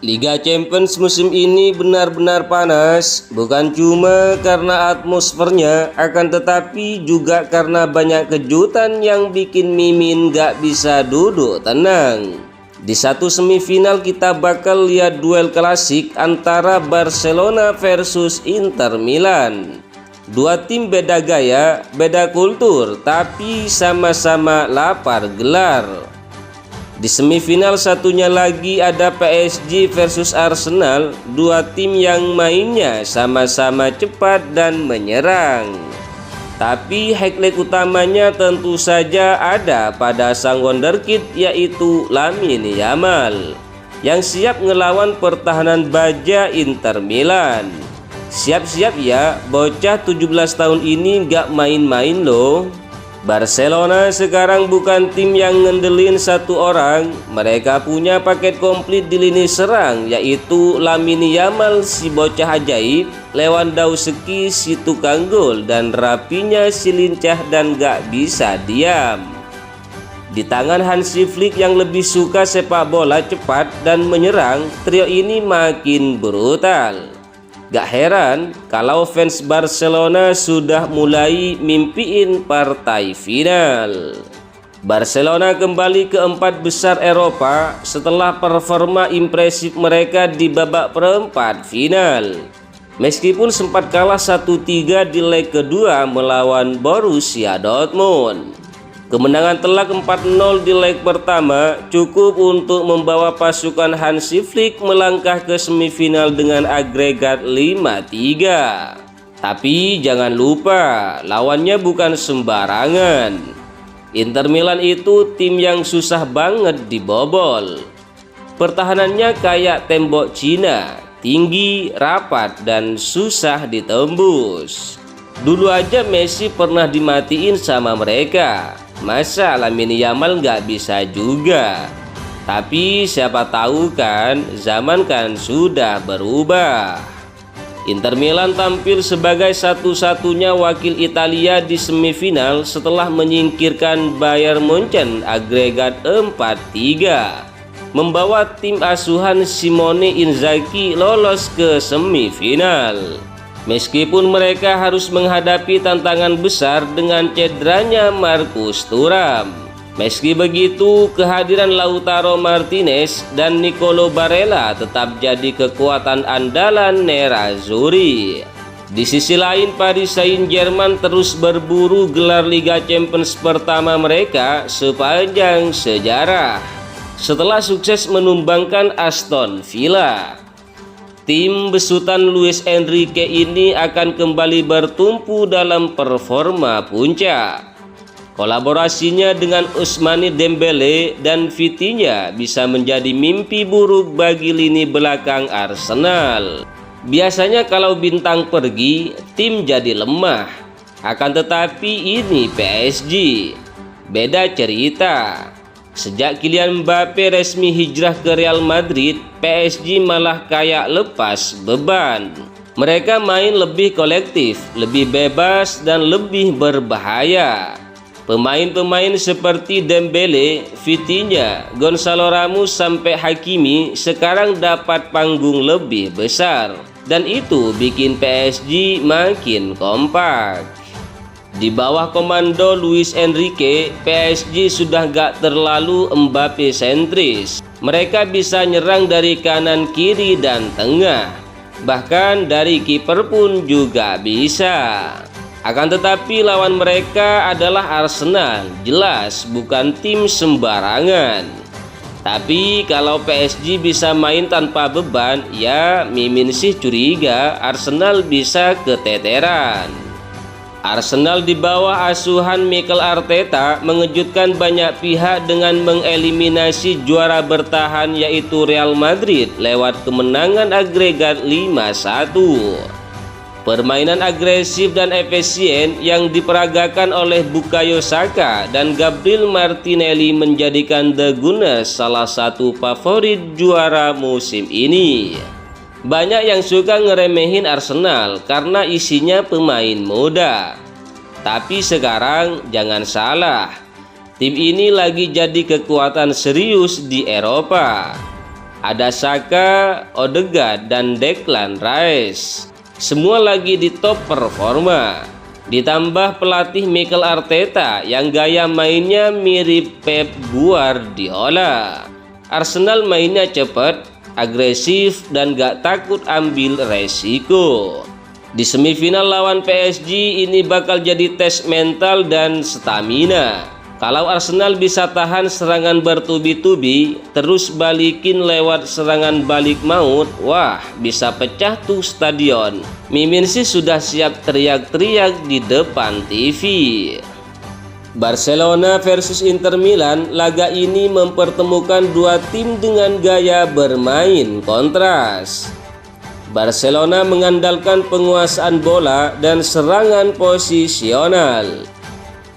Liga Champions musim ini benar-benar panas, bukan cuma karena atmosfernya, akan tetapi juga karena banyak kejutan yang bikin Mimin gak bisa duduk tenang. Di satu semifinal kita bakal lihat duel klasik antara Barcelona versus Inter Milan. Dua tim beda gaya, beda kultur, tapi sama-sama lapar gelar. Di semifinal satunya lagi ada PSG versus Arsenal, dua tim yang mainnya sama-sama cepat dan menyerang. Tapi highlight utamanya tentu saja ada pada sang wonderkid, yaitu Lamine Yamal, yang siap ngelawan pertahanan baja Inter Milan. Siap-siap ya, bocah 17 tahun ini gak main-main loh. Barcelona sekarang bukan tim yang ngandelin satu orang, mereka punya paket komplit di lini serang, yaitu Lamine Yamal si bocah ajaib, Lewandowski si tukang gol, dan Rafinha si lincah dan gak bisa diam. Di tangan Hansi Flick yang lebih suka sepak bola cepat dan menyerang, trio ini makin brutal. Gak heran kalau fans Barcelona sudah mulai mimpiin partai final. Barcelona kembali ke empat besar Eropa setelah performa impresif mereka di babak perempat final. Meskipun sempat kalah 1-3 di leg kedua melawan Borussia Dortmund. Kemenangan telak 4-0 di leg pertama cukup untuk membawa pasukan Hansi Flick melangkah ke semifinal dengan agregat 5-3. Tapi jangan lupa, lawannya bukan sembarangan. Inter Milan itu tim yang susah banget dibobol. Pertahanannya kayak tembok Cina, tinggi, rapat, dan susah ditembus. Dulu aja Messi pernah dimatiin sama mereka. Masa Lamine Yamal nggak bisa juga? Tapi siapa tahu kan, zaman kan sudah berubah. Inter Milan tampil sebagai satu-satunya wakil Italia di semifinal setelah menyingkirkan Bayern Munchen agregat 4-3. Membawa tim asuhan Simone Inzaghi lolos ke semifinal. Meskipun mereka harus menghadapi tantangan besar dengan cederanya Marcus Thuram. Meski begitu, kehadiran Lautaro Martinez dan Nicolo Barella tetap jadi kekuatan andalan Nerazzurri. Di sisi lain, Paris Saint-Germain terus berburu gelar Liga Champions pertama mereka sepanjang sejarah. Setelah sukses menumbangkan Aston Villa, tim besutan Luis Enrique ini akan kembali bertumpu dalam performa puncak. Kolaborasinya dengan Ousmane Dembele dan Vitinha bisa menjadi mimpi buruk bagi lini belakang Arsenal. Biasanya kalau bintang pergi, tim jadi lemah. Akan tetapi ini PSG. Beda cerita. Sejak Kylian Mbappe resmi hijrah ke Real Madrid, PSG malah kayak lepas beban. Mereka main lebih kolektif, lebih bebas, dan lebih berbahaya. Pemain-pemain seperti Dembele, Vitinha, Gonzalo Ramos sampai Hakimi sekarang dapat panggung lebih besar. Dan itu bikin PSG makin kompak. Di bawah komando Luis Enrique, PSG sudah gak terlalu Mbappe sentris. Mereka bisa nyerang dari kanan, kiri, dan tengah. Bahkan dari kiper pun juga bisa. Akan tetapi lawan mereka adalah Arsenal. Jelas bukan tim sembarangan. Tapi kalau PSG bisa main tanpa beban, ya Mimin sih curiga Arsenal bisa keteteran. Arsenal di bawah asuhan Mikel Arteta mengejutkan banyak pihak dengan mengeliminasi juara bertahan yaitu Real Madrid lewat kemenangan agregat 5-1. Permainan agresif dan efisien yang diperagakan oleh Bukayo Saka dan Gabriel Martinelli menjadikan The Gunners salah satu favorit juara musim ini. Banyak yang suka ngeremehin Arsenal karena isinya pemain muda. Tapi sekarang jangan salah, tim ini lagi jadi kekuatan serius di Eropa. Ada Saka, Odegaard, dan Declan Rice. Semua lagi di top performa. Ditambah pelatih Mikel Arteta yang gaya mainnya mirip Pep Guardiola. Arsenal mainnya cepat, agresif, dan gak takut ambil resiko. Di semifinal lawan PSG ini bakal jadi tes mental dan stamina. Kalau Arsenal bisa tahan serangan bertubi-tubi, terus balikin lewat serangan balik maut, wah bisa pecah tuh stadion. Mimin sih sudah siap teriak-teriak di depan TV. Barcelona versus Inter Milan, laga ini mempertemukan dua tim dengan gaya bermain kontras. Barcelona mengandalkan penguasaan bola dan serangan posisional.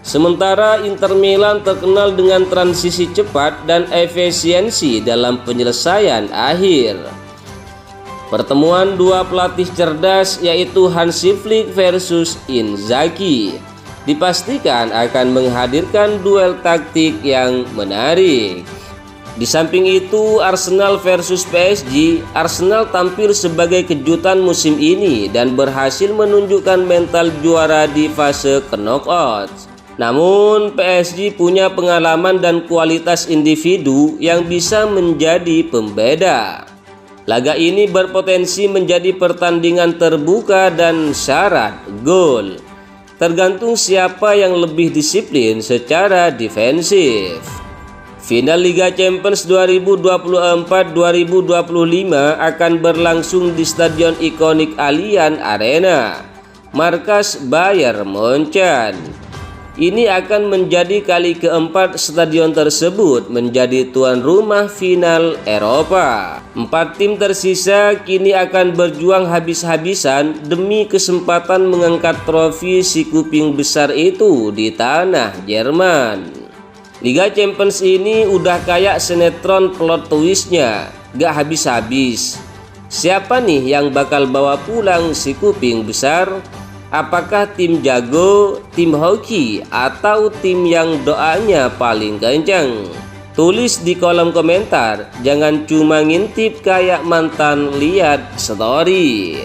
Sementara Inter Milan terkenal dengan transisi cepat dan efisiensi dalam penyelesaian akhir. Pertemuan dua pelatih cerdas yaitu Hansi Flick versus Inzaghi dipastikan akan menghadirkan duel taktik yang menarik. Di samping itu, Arsenal versus PSG, Arsenal tampil sebagai kejutan musim ini dan berhasil menunjukkan mental juara di fase knockout. Namun PSG punya pengalaman dan kualitas individu yang bisa menjadi pembeda. Laga ini berpotensi menjadi pertandingan terbuka dan syarat gol. Tergantung siapa yang lebih disiplin secara defensif. Final Liga Champions 2024-2025 akan berlangsung di stadion ikonik Allianz Arena, markas Bayern Munchen. Ini akan menjadi kali keempat stadion tersebut menjadi tuan rumah final Eropa. 4 tim tersisa kini akan berjuang habis-habisan demi kesempatan mengangkat trofi si kuping besar itu di tanah Jerman. Liga Champions ini udah kayak sinetron plot twistnya, gak habis-habis. Siapa nih yang bakal bawa pulang si kuping besar? Apakah tim jago, tim hoki, atau tim yang doanya paling kencang? Tulis di kolom komentar, jangan cuma ngintip kayak mantan lihat story.